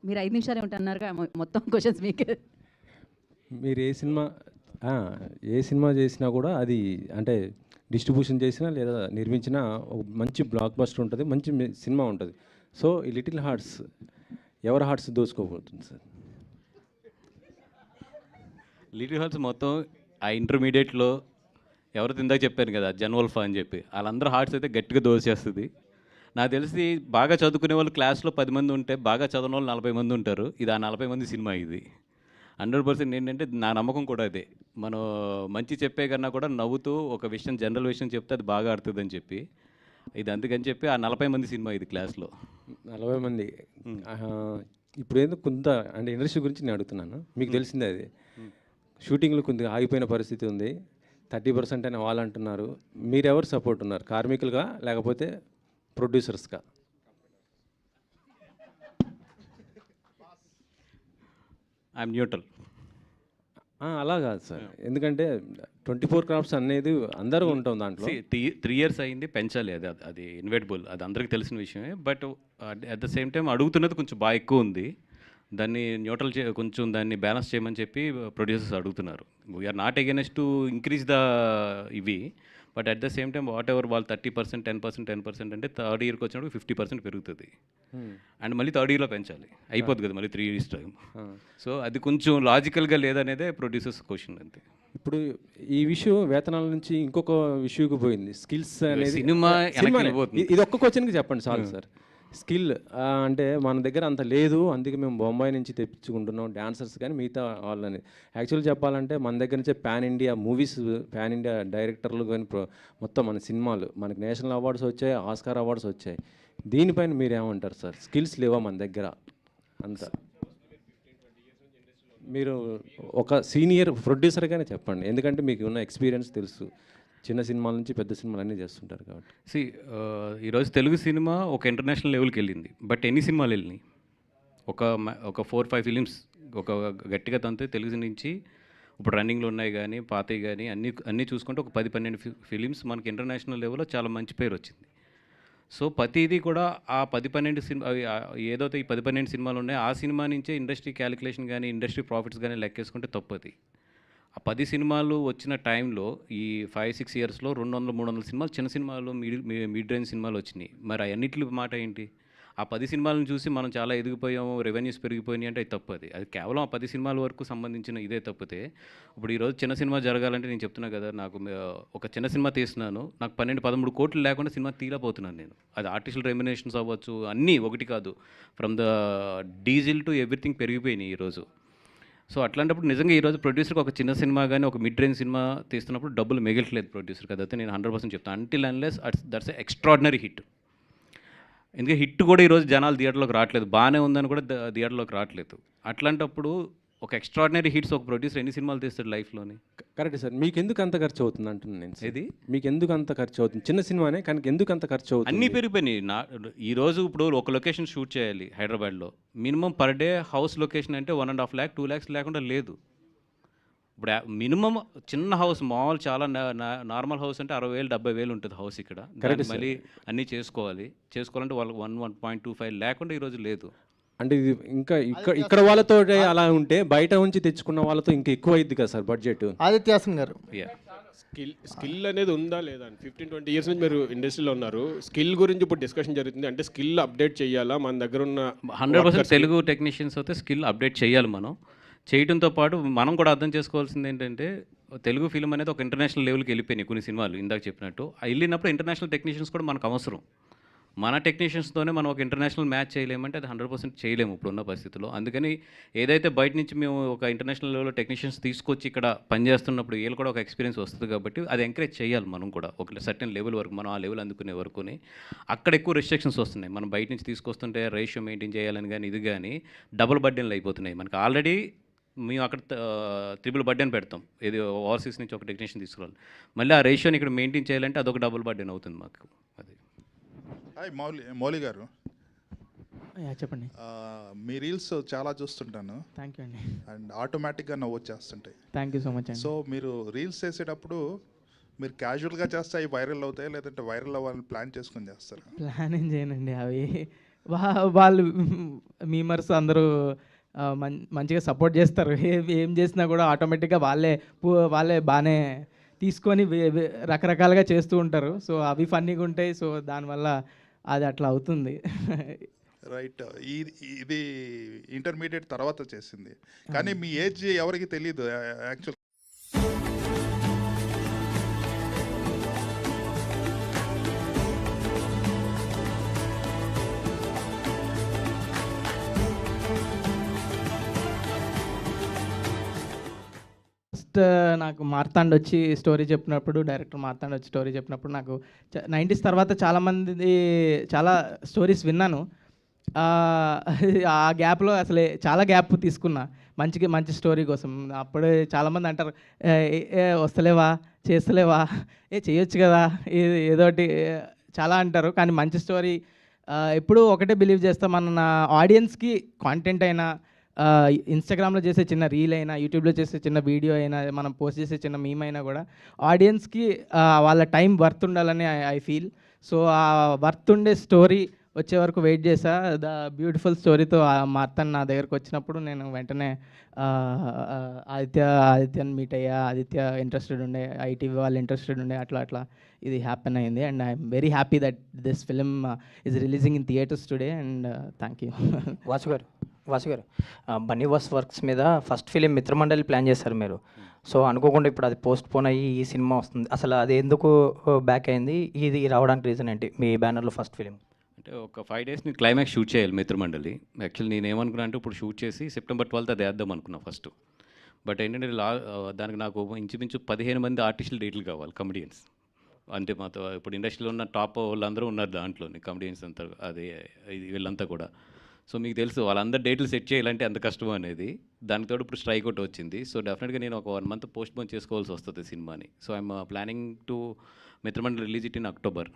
మీరు 5 నిమిషాలే ఉంటున్నారుగా, మొత్తం క్వశ్చన్స్ మీకే. మీరు ఆ, ఏ సినిమా చేసినా కూడా అది అంటే డిస్ట్రిబ్యూషన్ చేసినా లేదా నిర్మించినా ఒక మంచి బ్లాక్ బస్టర్ ఉంటుంది, మంచి సినిమా ఉంటుంది. సో ఈ లిటిల్ హార్ట్స్ ఎవరి హార్ట్స్ దోచుకోబోతుంది సార్? లిటిల్ హార్ట్స్ మొత్తం ఆ ఇంటర్మీడియట్లో ఎవరితో ఇందాక చెప్పాను కదా జన్వల్ఫా అని చెప్పి, వాళ్ళందరూ హార్ట్స్ అయితే గట్టిగా దోచేస్తుంది. నాకు తెలిసి బాగా చదువుకునే వాళ్ళు క్లాస్లో 10 మంది ఉంటే బాగా చదవని వాళ్ళు 40 మంది ఉంటారు. ఇది ఆ 40 మంది సినిమా ఇది. 100% ఏంటంటే నా నమ్మకం కూడా అదే. మనం మంచి చెప్పే కన్నా కూడా నవ్వుతూ ఒక విషయం, జనరల్ విషయం చెప్తే అది బాగా ఆడుతుందని చెప్పి, ఇది అందుకని చెప్పి ఆ 40 మంది సినిమా ఇది క్లాస్లో. 40 మంది. ఇప్పుడు ఏదో కొంత అంటే ఇండస్ట్రీ గురించి నేను అడుగుతున్నాను, మీకు తెలిసిందే అది. షూటింగ్లో కొద్దిగా ఆగిపోయిన పరిస్థితి ఉంది, 30% అని వాళ్ళు అంటున్నారు. మీరెవరు సపోర్ట్ ఉన్నారు, కార్మికులుగా లేకపోతే ప్రొడ్యూసర్స్గా? I'm neutral. అలా కాదు సార్, ఎందుకంటే 24 క్రాఫ్ట్స్ అనేది అందరూ ఉంటాం దాంట్లో. 3 years అయింది, పెంచాలి. అది ఇన్వెటబుల్, అది అందరికీ తెలిసిన విషయమే. But at the same time అడుగుతున్నది కొంచెం బాగా ఎక్కువ ఉంది. దాన్ని న్యూట్రల్ కొంచెం దాన్ని బ్యాలెన్స్ చేయమని చెప్పి ప్రొడ్యూసర్స్ అడుగుతున్నారు. We're not against to increase the ఇవి, but at the same time whatever వాళ్ళు 30%, 10% అంటే థర్డ్ ఇయర్కి వచ్చినప్పుడు 50% పెరుగుతుంది. అండ్ మళ్ళీ థర్డ్ ఇయర్లో పెంచాలి, అయిపోద్ది కదా మళ్ళీ 3 years టైం. సో అది కొంచెం లాజికల్గా లేదనేదే ప్రొడ్యూసర్స్ క్వశ్చన్ అంతే. ఇప్పుడు ఈ విషయం వేతనాల నుంచి ఇంకొక విషయంకి పోయింది, స్కిల్స్ అనేది. సినిమా ఇది ఒక్క క్వశ్చన్కి చెప్పండి చాలు సార్. స్కిల్ అంటే మన దగ్గర అంత లేదు, అందుకే మేము బొంబాయి నుంచి తెప్పించుకుంటున్నాం డాన్సర్స్ కానీ మిగతా వాళ్ళని. యాక్చువల్ చెప్పాలంటే మన దగ్గర నుంచే pan India movies, pan India డైరెక్టర్లు కానీ మొత్తం మన సినిమాలు మనకి నేషనల్ అవార్డ్స్ వచ్చాయి, ఆస్కార్ అవార్డ్స్ వచ్చాయి. దీనిపైన మీరు ఏమంటారు సార్? స్కిల్స్ లేవా మన దగ్గర అంతా? మీరు ఒక సీనియర్ ప్రొడ్యూసర్గానే చెప్పండి, ఎందుకంటే మీకు ఉన్న ఎక్స్పీరియన్స్ తెలుసు, చిన్న సినిమాల నుంచి పెద్ద సినిమాలు అన్నీ చేస్తుంటారు కాబట్టి. ఈరోజు తెలుగు సినిమా ఒక ఇంటర్నేషనల్ లెవెల్కి వెళ్ళింది, బట్ ఎన్ని సినిమాలు వెళ్ళినాయి? ఒక 4-5 ఫిలిమ్స్ ఒక గట్టిగా తంతే తెలుగు నుంచి ఇప్పుడు రన్నింగ్లో ఉన్నాయి కానీ పాతవి కానీ అన్నీ చూసుకుంటే ఒక 10-12 ఫిలిమ్స్ మనకి ఇంటర్నేషనల్ లెవెల్లో చాలా మంచి పేరు వచ్చింది. సో ప్రతిదీ కూడా ఆ 10-12 సినిమా, ఏదైతే ఈ 10-12 సినిమాలు ఉన్నాయో ఆ సినిమా నుంచే ఇండస్ట్రీ క్యాలిక్యులేషన్ కానీ ఇండస్ట్రీ ప్రాఫిట్స్ కానీ లెక్కేసుకుంటే తప్పది. ఆ 10 సినిమాలు వచ్చిన టైంలో ఈ 5-6 ఇయర్స్లో 200-300 సినిమాలు చిన్న సినిమాలు, మిడ్ రేంజ్ సినిమాలు వచ్చినాయి. మరి అన్నిటి మాట ఏంటి? ఆ 10 సినిమాలను చూసి మనం చాలా ఎదిగిపోయాము, రెవెన్యూస్ పెరిగిపోయినాయి అంటే అది తప్పది. అది కేవలం ఆ 10 సినిమాల వరకు సంబంధించిన ఇదే తప్పితే, ఇప్పుడు ఈరోజు చిన్న సినిమా జరగాలంటే నేను చెప్తున్నా కదా, నాకు ఒక చిన్న సినిమా తీస్తున్నాను, నాకు 12-13 కోట్లు లేకుండా సినిమా తీయలేకపోతున్నాను నేను. అది ఆర్టిఫిషియల్ రెమ్యునేషన్స్ అవ్వచ్చు, అన్నీ ఒకటి కాదు, from the diesel to everything పెరిగిపోయినాయి ఈరోజు. సో అట్లాంటప్పుడు నిజంగా ఈరోజు ప్రొడ్యూసర్కి ఒక చిన్న సినిమా కానీ ఒక మిడ్ రేంజ్ సినిమా తీస్తున్నప్పుడు డబ్బులు మిగలట్లేదు ప్రొడ్యూసర్కి. అదైతే నేను 100% చెప్తాను. Until unless that's extraordinary hit. ఎందుకంటే హిట్ కూడా ఈరోజు జనాలు థియేటర్లోకి రావట్లేదు, బాగానే ఉందని కూడా థియేటర్లోకి రావట్లేదు. అట్లాంటప్పుడు ఒక ఎక్స్ట్రాడినరీ హిట్స్ ఒక ప్రొడ్యూసర్ ఎన్ని సినిమాలు తీస్తాడు లైఫ్లోని? Correct sir. మీకు ఎందుకు అంత ఖర్చు అవుతుంది అంటున్నాను నేను. ఇది మీకు ఎందుకు అంత ఖర్చు అవుతుంది? చిన్న సినిమానే కానీ ఎందుకు అంత ఖర్చు అవుతుంది? అన్నీ పెరిగిపోయినాయి. ఈరోజు ఇప్పుడు ఒక లొకేషన్ షూట్ చేయాలి హైదరాబాద్లో, minimum per day house location అంటే 1.5 lakh 2 lakhs లేకుండా లేదు. ఇప్పుడు మినిమం చిన్న హౌస్ మామూలు చాలా నార్మల్ హౌస్ అంటే 60,000 70,000 ఉంటుంది హౌస్ ఇక్కడ. మళ్ళీ అన్నీ చేసుకోవాలంటే వాళ్ళకి 1.25 లేకుండా ఈరోజు లేదు. అంటే ఇది ఇంకా ఇక్కడ వాళ్ళతో అలా ఉంటే బయట నుంచి తెచ్చుకున్న వాళ్ళతో ఇంకా ఎక్కువ అయింది కదా సార్ బడ్జెట్. ఆదిత్యాసన్ గారు, స్కిల్ అనేది ఉందా లేదా? 15-20 years నుంచి మీరు ఇండస్ట్రీలో ఉన్నారు, స్కిల్ గురించి ఇప్పుడు డిస్కషన్ జరుగుతుంది. అంటే స్కిల్ అప్డేట్ చేయాలా? మన దగ్గర ఉన్న 100% తెలుగు టెక్నీషియన్స్ అయితే స్కిల్ అప్డేట్ చేయాలి. మనం చేయడంతో పాటు మనం కూడా అర్థం చేసుకోవాల్సింది ఏంటంటే, తెలుగు ఫిల్మ్ అనేది ఒక ఇంటర్నేషనల్ లెవెల్కి వెళ్ళిపోయినాయి కొన్ని సినిమాలు. ఇందాక చెప్పినట్టు వెళ్ళినప్పుడు ఇంటర్నేషనల్ టెక్నీషియన్స్ కూడా మనకు అవసరం. మన టెక్నీషియన్స్తోనే మనం ఒక ఇంటర్నేషనల్ మ్యాచ్ చేయలేమంటే అది 100% చేయలేము ఇప్పుడున్న పరిస్థితుల్లో. అందుకని ఏదైతే బయట నుంచి మేము ఒక ఇంటర్నేషనల్ లెవెల్లో టెక్నీషియన్స్ తీసుకొచ్చి ఇక్కడ పనిచేస్తున్నప్పుడు వీళ్ళు కూడా ఒక ఎక్స్పీరియన్స్ వస్తుంది కాబట్టి అది ఎంకరేజ్ చేయాలి మనం కూడా. ఒక సర్టెన్ లెవెల్ వరకు మనం ఆ లెవెల్ అందుకునే వరకుని అక్కడ ఎక్కువ రెస్ట్రిక్షన్స్ వస్తున్నాయి. మనం బయట నుంచి తీసుకొస్తుంటే రేషియో మెయింటైన్ చేయాలని కానీ ఇది కానీ డబుల్ బర్డెన్లు అయిపోతున్నాయి మనకి. ఆల్రెడీ మేము అక్కడ ట్రిపుల్ బర్డెన్ పెడతాం, ఇది ఓవర్సీస్ నుంచి ఒక టెక్నీషియన్ తీసుకురావాలి, మళ్ళీ ఆ రేషియోని ఇక్కడ మెయింటైన్ చేయాలంటే అదొక డబుల్ బర్డెన్ అవుతుంది మాకు. అది మౌలి గారు చెప్పండి. మీ రీల్స్ చాలా చూస్తుంటాను. థ్యాంక్ యూ అండి. అండ్ ఆటోమేటిక్గా నవ్వు వచ్చేస్తుంటాయి. థ్యాంక్ యూ సో మచ్ అండి. సో మీరు రీల్స్ చేసేటప్పుడు మీరు క్యాజువల్గా చేస్తే అవి వైరల్ అవుతాయి, లేదంటే వైరల్ అవ్వాలని ప్లాన్ చేసుకొని చేస్తారా? ప్లాన్ ఏం చేయనండి, అవి వాళ్ళు మీమర్స్ అందరూ మంచిగా సపోర్ట్ చేస్తారు. ఏం చేసినా కూడా ఆటోమేటిక్గా వాళ్ళే బాగానే తీసుకొని రకరకాలుగా చేస్తూ ఉంటారు. సో అవి ఫన్నీగా ఉంటాయి. సో దానివల్ల అది అట్లా అవుతుంది. రైట్. ఇది ఇంటర్మీడియట్ తర్వాత చేసింది, కానీ మీ ఏజ్ ఎవరికి తెలియదు యాక్చువల్. ఫస్ట్ నాకు మార్తాండ్ వచ్చి స్టోరీ చెప్పినప్పుడు, డైరెక్టర్ మార్తాండ్ వచ్చి స్టోరీ చెప్పినప్పుడు నాకు 90s తర్వాత చాలా స్టోరీస్ విన్నాను. ఆ గ్యాప్లో అసలు చాలా గ్యాప్ తీసుకున్నా మంచి స్టోరీ కోసం. అప్పుడే చాలామంది అంటారు, వస్తలేవా, చేస్తలేవా, చేయొచ్చు కదా, ఏదోటి చాలా అంటారు. కానీ మంచి స్టోరీ ఎప్పుడూ ఒకటే బిలీవ్ చేస్తాం, మన ఆడియన్స్కి కాంటెంట్ అయినా, ఇన్స్టాగ్రామ్లో చేసే చిన్న రీల్ అయినా, యూట్యూబ్లో చేసే చిన్న వీడియో అయినా, మనం పోస్ట్ చేసే చిన్న మీమ్ అయినా కూడా ఆడియన్స్కి వాళ్ళ టైం వర్త్ ఉండాలని ఐ ఫీల్. సో ఆ వర్త్ ఉండే స్టోరీ వచ్చే వరకు వెయిట్ చేశా. ద బ్యూటిఫుల్ స్టోరీతో మార్తాండ్ నా దగ్గరకు వచ్చినప్పుడు నేను వెంటనే ఆదిత్యని మీట్ అయ్యా. ఆదిత్య ఇంట్రెస్టెడ్ ఉండే, ఐటీవీ వాళ్ళు ఇంట్రెస్టెడ్ ఉండే, అట్లా ఇది హ్యాపెన్ అయింది. And I'm very happy that this film is releasing in theatres today. And thank you. Vasu గారు బన్నీ వర్క్స్ మీద ఫస్ట్ ఫిలిం మిత్రమండలి ప్లాన్ చేశారు మీరు. సో అనుకోకుండా ఇప్పుడు అది పోస్ట్ పోన్ అయ్యి ఈ సినిమా వస్తుంది. అసలు అది ఎందుకు బ్యాక్ అయింది, ఇది రావడానికి రీజన్ ఏంటి? మీ బ్యానర్లో ఫస్ట్ ఫిలిం అంటే ఒక 5 days నేను క్లైమాక్స్ షూట్ చేయాలి మిత్రమండలి. యాక్చువల్లీ నేను ఏమనుకున్నా అంటే ఇప్పుడు షూట్ చేసి September 12th అది వేద్దాం అనుకున్నా ఫస్ట్. బట్ ఏంటంటే దానికి నాకు ఇంచుమించు 15 మంది ఆర్టిస్టులు డేట్లు కావాలి, కమెడియన్స్. అంటే మాతో ఇప్పుడు ఇండస్ట్రీలో ఉన్న టాప్ వాళ్ళందరూ ఉన్నారు దాంట్లోని, కమెడియన్స్ అంతా, అది వీళ్ళంతా కూడా. సో మీకు తెలుసు వాళ్ళందరూ డేట్లు సెట్ చేయాలంటే ఎంత కష్టం అనేది. దానితో ఇప్పుడు స్ట్రైక్ అవుట్ వచ్చింది. సో డెఫినెట్గా నేను ఒక 1 month పోస్ట్ పోన్ చేసుకోవాల్సి వస్తుంది సినిమాని. So I'm planning to Mitramandali release it in October.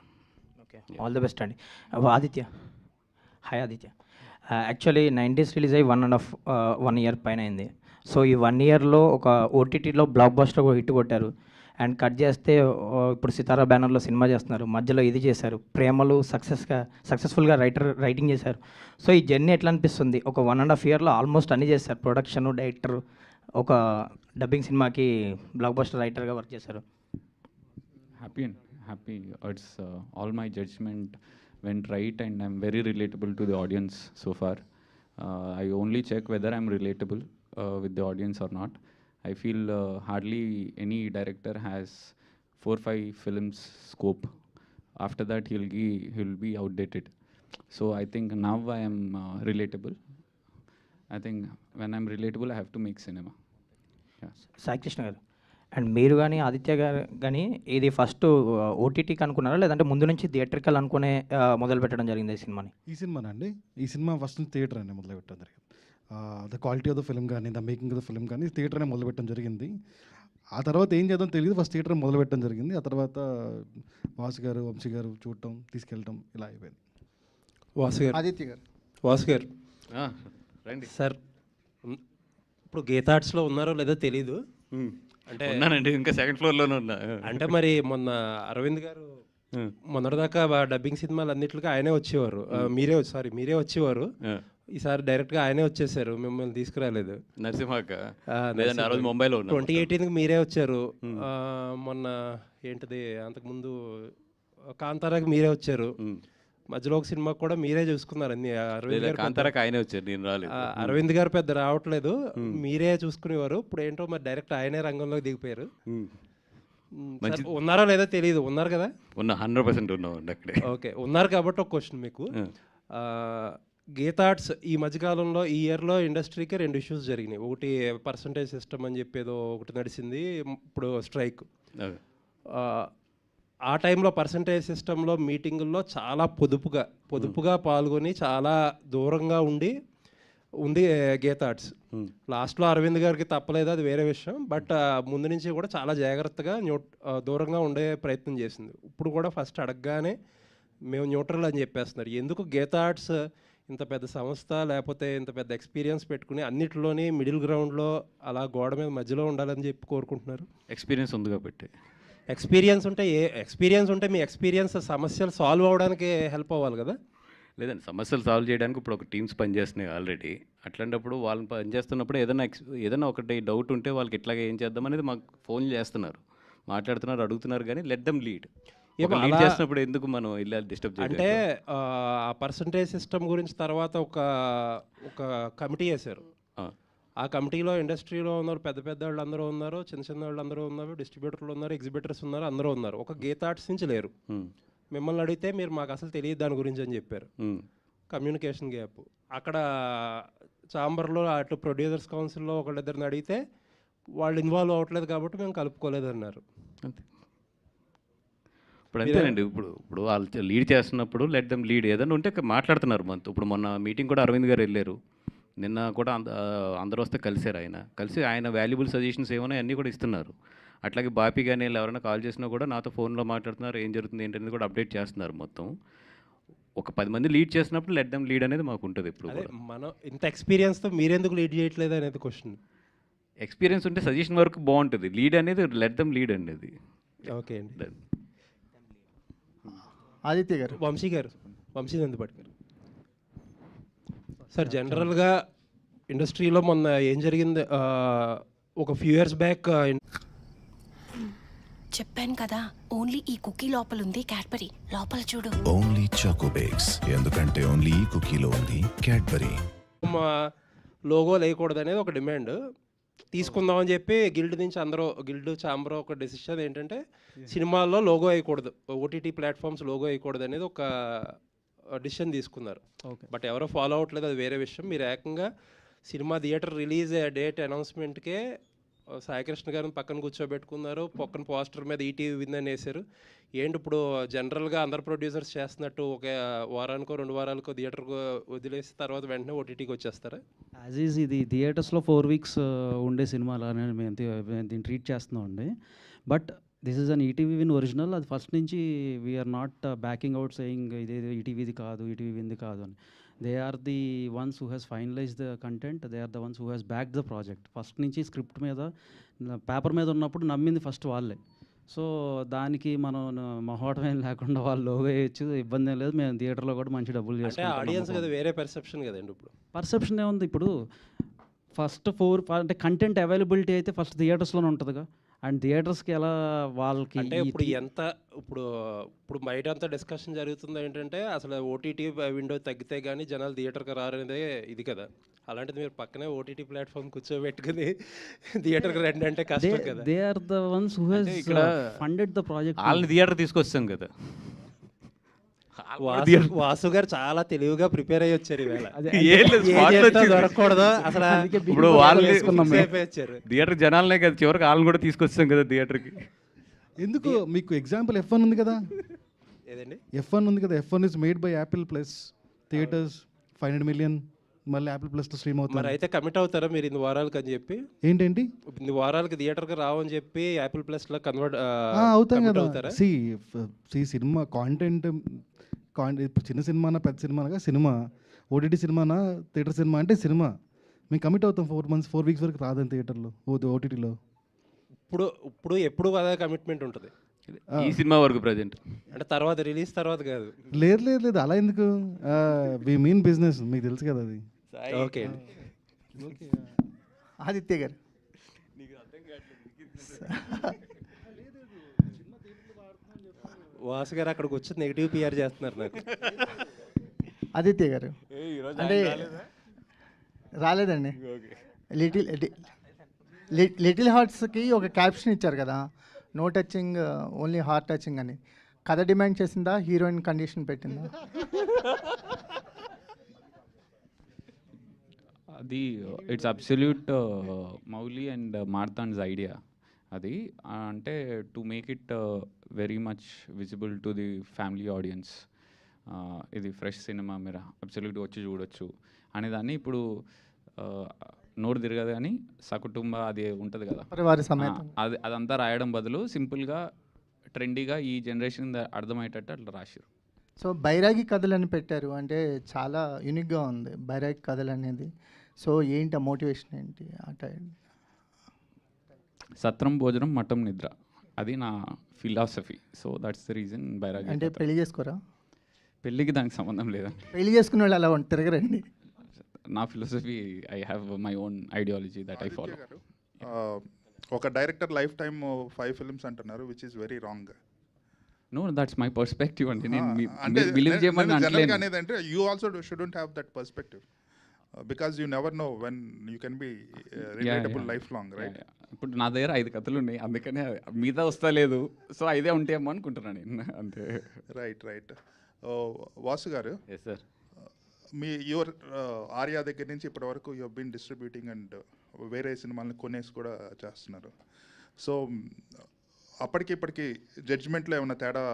Okay, all the best అండి. Aditya, hi Aditya. Actually 90s release అయ్యి 1 year పైన అయింది. సో ఈ 1 yearలో ఒక ఓటీటీలో బ్లాక్ బస్టర్ హిట్ కొట్టారు. అండ్ కట్ చేస్తే ఇప్పుడు సితారా బ్యానర్లో సినిమా చేస్తున్నారు. మధ్యలో ఇది చేశారు, ప్రేమలు సక్సెస్ఫుల్గా రైటింగ్ చేశారు. సో ఈ జర్నీ ఎట్లా అనిపిస్తుంది? ఒక 1.5 yearలో ఆల్మోస్ట్ అన్నీ చేశారు, ప్రొడక్షన్, డైరెక్టర్, ఒక డబ్బింగ్ సినిమాకి బ్లాక్ బస్టర్ రైటర్గా వర్క్ చేశారు. Happy. It's all my judgment went right, and I'm very relatable to the audience so far. I only check whether I'm relatable with the audience or not. I feel hardly any director has 4-5 films scope. After that, he'll be outdated. So I think now I am relatable. I think when I'm relatable, I have to make cinema. Yeah. Sai Krishna గారు, and మీరు కానీ ఆదిత్య గారు కానీ ఇది first ఓటీటీకి అనుకున్నారా, లేదంటే ముందు నుంచి థియేటర్కల్ అనుకునే మొదలు పెట్టడం జరిగింది ఈ సినిమాని? ఈ సినిమానండి, ఈ సినిమా ఫస్ట్ థియేటర్ అండి మొదలు పెట్టడం జరిగింది. The quality of the film కానీ, the making of the film కానీ థియేటర్నే మొదలు పెట్టడం జరిగింది. ఆ తర్వాత ఏం చేద్దాం తెలియదు, ఫస్ట్ థియేటర్ మొదలు పెట్టడం జరిగింది. ఆ తర్వాత వాసు గారు, వంశీ గారు చూడటం, తీసుకెళ్ళటం, ఇలా అయిపోయింది. ఆదిత్య గారు. వాసు గారు రండి సార్, ఇప్పుడు గీతార్ట్స్లో ఉన్నారో లేదో తెలీదు, అంటే ఉన్నానండి, ఇంకా 2nd floorలోనే ఉన్నా. అంటే మరి మొన్న అరవింద్ గారు మొన్నటిదాకా డబ్బింగ్ సినిమాలు అన్నిటికీ ఆయనే వచ్చేవారు, మీరే వచ్చేవారు. ఈసారి డైరెక్ట్గా ఆయనే వచ్చేసారు, మిమ్మల్ని తీసుకురాలేదు. నరసింహక లేదండి, ఆ రోజు ముంబైలో ఉన్నా. 2018కి మీరే వచ్చారు. మొన్న ఏంటిది అంతకుముందు కాంతారాకి మీరే వచ్చారు. మధ్యలో ఒక సినిమా కూడా మీరే చూసుకున్నారు అన్ని. అరవింద్ గారు కాంతారాకి ఆయనే వచ్చారు, నేను రాలేదు. అరవింద్ గారు పెద్ద రావట్లేదు, మీరే చూసుకునేవారు. ఇప్పుడు ఏంటో మరి డైరెక్ట్ ఆయనే రంగంలోకి దిగిపోయారు. ఉన్నారో లేదో తెలియదు, ఉన్నారు కదా? ఉన్నా, 100% ఉన్నామండి అక్కడే. ఓకే, ఉన్నారు కాబట్టి ఒక క్వశ్చన్ మీకు. గీతార్ట్స్ ఈ మధ్యకాలంలో ఈ ఇయర్లో ఇండస్ట్రీకి 2 issues జరిగినాయి. ఒకటి పర్సంటేజ్ సిస్టమ్ అని చెప్పేదో ఒకటి నడిచింది, ఇప్పుడు స్ట్రైక్. ఆ టైంలో పర్సంటేజ్ సిస్టంలో మీటింగుల్లో చాలా పొదుపుగా పాల్గొని చాలా దూరంగా ఉంది గీతార్ట్స్. లాస్ట్లో అరవింద్ గారికి తప్పలేదు, అది వేరే విషయం. బట్ ముందు నుంచి కూడా చాలా జాగ్రత్తగా దూరంగా ఉండే ప్రయత్నం చేసింది. ఇప్పుడు కూడా ఫస్ట్ అడగగానే మేము న్యూట్రల్ అని చెప్పేస్తున్నారు. ఎందుకు గీతార్ట్స్ ఇంత పెద్ద సంస్థ, లేకపోతే ఇంత పెద్ద ఎక్స్పీరియన్స్ పెట్టుకుని అన్నిటిలోని మిడిల్ గ్రౌండ్లో అలా గోడ మీద మధ్యలో ఉండాలని చెప్పి కోరుకుంటున్నారు? ఎక్స్పీరియన్స్ ఉంది కాబట్టి. ఎక్స్పీరియన్స్ ఉంటే మీ ఎక్స్పీరియన్స్ సమస్యలు సాల్వ్ అవ్వడానికి హెల్ప్ అవ్వాలి కదా. లేదండి, సమస్యలు సాల్వ్ చేయడానికి ఇప్పుడు ఒక టీమ్స్ పనిచేస్తున్నాయి ఆల్రెడీ. అట్లాంటప్పుడు వాళ్ళని పనిచేస్తున్నప్పుడు ఏదైనా ఒకటి డౌట్ ఉంటే వాళ్ళకి ఇట్లాగే ఏం చేద్దాం అనేది మాకు ఫోన్ చేస్తున్నారు, మాట్లాడుతున్నారు, అడుగుతున్నారు. కానీ లెట్ దెమ్ లీడ్. లీడ్ చేసినప్పుడు ఎందుకు మనం ఇలా డిస్టర్బ్ చేయాలి? అంటే ఆ పర్సంటేజ్ సిస్టమ్ గురించి తర్వాత ఒక కమిటీ వేశారు. ఆ కమిటీలో ఇండస్ట్రీలో ఉన్నారు, పెద్ద పెద్ద వాళ్ళు అందరూ ఉన్నారు, చిన్న చిన్న వాళ్ళు అందరూ ఉన్నారు, డిస్ట్రిబ్యూటర్లు ఉన్నారు, ఎగ్జిబిటర్స్ ఉన్నారు, అందరూ ఉన్నారు. ఒక గీత ఆర్ట్స్ నుంచి లేరు. మిమ్మల్ని అడిగితే మీరు మాకు అసలు తెలియదు దాని గురించి అని చెప్పారు. Communication gap. అక్కడ ఛాంబర్లో అటు ప్రొడ్యూసర్స్ కౌన్సిల్లో ఒకళ్ళిద్దరిని అడిగితే వాళ్ళు ఇన్వాల్వ్ అవ్వట్లేదు కాబట్టి మేము కలుపుకోలేదు అన్నారు. అంతే. ఇప్పుడు అంతేనండి. ఇప్పుడు వాళ్ళు లీడ్ చేస్తున్నప్పుడు లెట్ దెమ్ లీడ్. ఏదైనా ఉంటే మాట్లాడుతున్నారు మనతో. ఇప్పుడు మొన్న మీటింగ్ కూడా అరవింద్ గారు వెళ్ళారు, నిన్న కూడా అందరూ వస్తే కలిసారు. కలిసి ఆయన వాల్యుబుల్ సజెషన్స్ ఏమైనా అన్నీ కూడా ఇస్తున్నారు. అట్లాగే బాపీ కానీ వీళ్ళు ఎవరైనా కాల్ చేసినా కూడా నాతో ఫోన్లో మాట్లాడుతున్నారు, ఏం జరుగుతుంది ఏంటనేది కూడా అప్డేట్ చేస్తున్నారు. మొత్తం ఒక 10 మంది లీడ్ చేసినప్పుడు లెట్ దెమ్ లీడ్ అనేది మాకు ఉంటుంది. ఇప్పుడు మనం ఇంత ఎక్స్పీరియన్స్తో మీరెందుకు లీడ్ చేయట్లేదు అనేది క్వశ్చన్. ఎక్స్పీరియన్స్ ఉంటే సజెషన్ వరకు బాగుంటుంది, లీడ్ అనేది లెట్ దెమ్ లీడ్ అనేది. ఓకే అండి. ఆదిత్య గారు. వంశీ నందిపాటి గారు. సార్, జనరల్గా ఇండస్ట్రీలో మొన్న ఏం జరిగింది, ఒక ఫ్యూ ఇయర్స్ బ్యాక్ చెప్పాను కదా, ఓన్లీ ఈ కుకీ లోపల ఉంది క్యాడ్బరీ, లోపల చూడు. ఓన్లీ చాకో బేక్స్, ఎందుకంటే ఓన్లీ ఈ కుకీలో ఉంది క్యాడ్బరీ. మా లోగో లేకూడదు అనేది ఒక డిమాండ్ తీసుకుందామని చెప్పి గిల్డ్ నుంచి గిల్డ్ ఛాంబర్ ఒక డెసిషన్ ఏంటంటే సినిమాల్లో లోగో వేయకూడదు, ఓటీటీ ప్లాట్ఫామ్స్ లోగో వేయకూడదు అనేది ఒక డిసిషన్ తీసుకున్నారు. బట్ ఎవరో ఫాలో అవ్వట్లేదు, అది వేరే విషయం. మీరు ఏకంగా సినిమా థియేటర్ రిలీజ్ డేట్ అనౌన్స్మెంట్కే సాయికృష్ణ గారిని పక్కన కూర్చోబెట్టుకున్నారు, పక్కన పోస్టర్ మీద ఈటీవీ విందని వేశారు. ఏంటి ఇప్పుడు జనరల్గా అందరు ప్రొడ్యూసర్స్ చేస్తున్నట్టు ఒక వారానికో 2 వారాలకో థియేటర్కో వదిలేసి తర్వాత వెంటనే ఓటీటీకి వచ్చేస్తారా? యాజ్ ఈజ్ ఇది థియేటర్స్లో 4 weeks ఉండే సినిమాలు మేము దీన్ని ట్రీట్ చేస్తున్నాం అండి. But this is an ETV Win original. అది ఫస్ట్ నుంచి we're not backing out saying ఇదేదో ఈటీవీది కాదు, ఈటీవీ వింది కాదు అని. They are the ones who has finalize the content, they are the ones who has back the project. First నుంచి script మీద పేపర్ మీద ఉన్నప్పుడు నమ్మింది ఫస్ట్ వాళ్ళే. సో దానికి మనం మొహమాటం లేకుండా వాళ్ళు లోగో వేయచ్చు, ఇబ్బంది ఏం లేదు. మేము థియేటర్లో కూడా మంచి డబ్బులు చేసుకుంటాం. ఆడియన్స్ కదా వేరే పర్సెప్షన్ కదండి. ఇప్పుడు పర్సెప్షన్ ఏముంది, ఇప్పుడు ఫస్ట్ 4 అంటే కంటెంట్ అవైలబిలిటీ అయితే ఫస్ట్ థియేటర్స్లోనే ఉంటుందిగా. అండ్ థియేటర్స్కి ఎలా వాళ్ళకి అంటే ఇప్పుడు బయట అంతా డిస్కషన్ జరుగుతుంది ఏంటంటే అసలు ఓటీటీ విండో తగ్గితే కానీ జనాలు థియేటర్కి రారనేదే ఇది కదా. అలాంటిది మీరు పక్కనే ఓటీటీ ప్లాట్ఫామ్ కూర్చోబెట్టుకుని థియేటర్కి రండి అంటే కష్టం కదా. They are the ones who has funded the project. వాళ్ళని థియేటర్ తీసుకొస్తాం కదా. వాసు గారు చాలా తెలివిగా ప్రిపేర్ అయ్యి వచ్చారు ఈవేళ. దొరకకూడదు అసలు. ఇప్పుడు థియేటర్ జనాలనే కదా, చివరికి వాళ్ళని కూడా తీసుకొస్తాం కదా థియేటర్కి. ఎందుకు మీకు ఎగ్జాంపుల్ F1 ఉంది కదా. ఏదండి F1 ఉంది కదా. F1 is made by Apple plus theatres 500 million మళ్ళీ యాపిల్ ప్లస్లో స్ట్రీమ్ అవుతుంది. మరి అయితే కమిట్ అవుతారా మీరు 2 వారాలకి అని చెప్పి? ఏంటంటి 2 వారాలకి థియేటర్కి రావని చెప్పి యాపిల్ ప్లస్లో కన్వర్ట్ అవుతాం కదా. సినిమా కాంటెంట్ ఇప్పుడు చిన్న సినిమానా పెద్ద సినిమానా, సినిమా ఓటీటీ సినిమానా థియేటర్ సినిమా అంటే సినిమా మేము కమిట్ అవుతాం. 4 weeks వరకు రాదని థియేటర్లో ఓటీటీలో. ఎప్పుడు అదే కమిట్మెంట్ ఉంటుంది ఈ సినిమా వరకు ప్రజెంట్, అంటే తర్వాత రిలీజ్ తర్వాత కాదు. లేదు అలా ఎందుకు, వి మీన్ బిజినెస్, మీకు తెలుసు కదా అది. ఓకే అండి. ఆదిత్య గారు. వాసు గారు అక్కడికి వచ్చి నెగిటివ్ పిఆర్ చేస్తున్నారు నాకు. ఆదిత్య గారు అంటే రాలేదండి. లిటిల్ హార్ట్స్కి ఒక క్యాప్షన్ ఇచ్చారు కదా, no touching only heart touching అని. కథ డిమాండ్ చేసిందా, హీరోయిన్ కండిషన్ పెట్టిందా? అది it's absolute Mouli and Marthand's idea. అది అంటే to make it very much visible to the family audience. ఇది ఫ్రెష్ సినిమా, మీరు అబ్సల్యూట్గా వచ్చి చూడొచ్చు అనేదాన్ని. ఇప్పుడు నోరు తిరగదు కానీ సకుటుంబ అది ఉంటుంది కదా, అదంతా రాయడం బదులు సింపుల్గా ట్రెండీగా ఈ జనరేషన్ అర్థమయ్యేటట్టు అట్లా రాశారు. సో బైరాగి కథలు అని పెట్టారు, అంటే చాలా యూనిక్గా ఉంది బైరాగి కథలు అనేది. సో ఏంటి మోటివేషన్ ఏంటి? సత్రం భోజనం మఠం నిద్ర, అది నా philosophy. So that's the reason బైరాగి. అంటే పెళ్లి చేసుకోరా? పెళ్ళికి దానికి సంబంధం లేదండి. పెళ్లి చేసుకునే వాళ్ళు అలా తిరగరండి. నా philosophy, I have my own ideology that I follow. ఒక డైరెక్టర్ లైఫ్ టైమ్ 5 ఫిల్మ్స్ అంటున్నారు, which is very wrong. No, that's my perspective అండి. నేను బిలీవ్ చేయమని జనరల్గా అనేది అంటే you also shouldn't have that perspective because you never know when you can be relatable life long, right? ఇప్పుడు నా దగ్గర 5 కథలు ఉన్నాయి, అందుకనే మీద వస్తా లేదు. సో 5 ఉంటాయేమో అనుకుంటున్నాను నేను, అంతే. Right. Vasu garu, yes sir, మీ యువర్ ఆర్యా దగ్గర నుంచి ఇప్పటి వరకు యూ బీన్ డిస్ట్రిబ్యూటింగ్ అండ్ వేరే సినిమాలను కొనేసి కూడా చేస్తున్నారు. సో అప్పటికి ఇప్పటికి జడ్జ్మెంట్లో ఏమైనా తేడా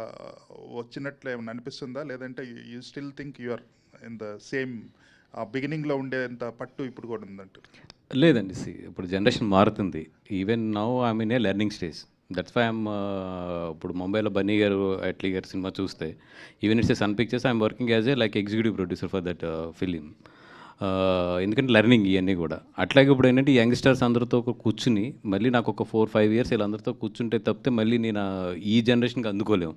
వచ్చినట్లు ఏమైనా అనిపిస్తుందా, లేదంటే you still think you're in the same బిగినింగ్లో ఉండేంత పట్టు ఇప్పుడు కూడా ఉందంటారు? లేదండి. ఇప్పుడు జనరేషన్ మారుతుంది. Even now I mean a learning stage. That's why I'm ఇప్పుడు ముంబైలో బన్నీ గారు, అట్లీ గారు సినిమా చూస్తే, even it's Sun Pictures, I'm working as a like executive producer for that film. ఎందుకంటే లెర్నింగ్ ఇవన్నీ కూడా. అట్లాగే ఇప్పుడు ఏంటంటే యంగ్స్టర్స్ అందరితో కూర్చుని మళ్ళీ నాకు ఒక 4-5 ఇయర్స్ వీళ్ళందరితో కూర్చుంటే తప్పితే మళ్ళీ నేను ఈ జనరేషన్కి అందుకోలేము.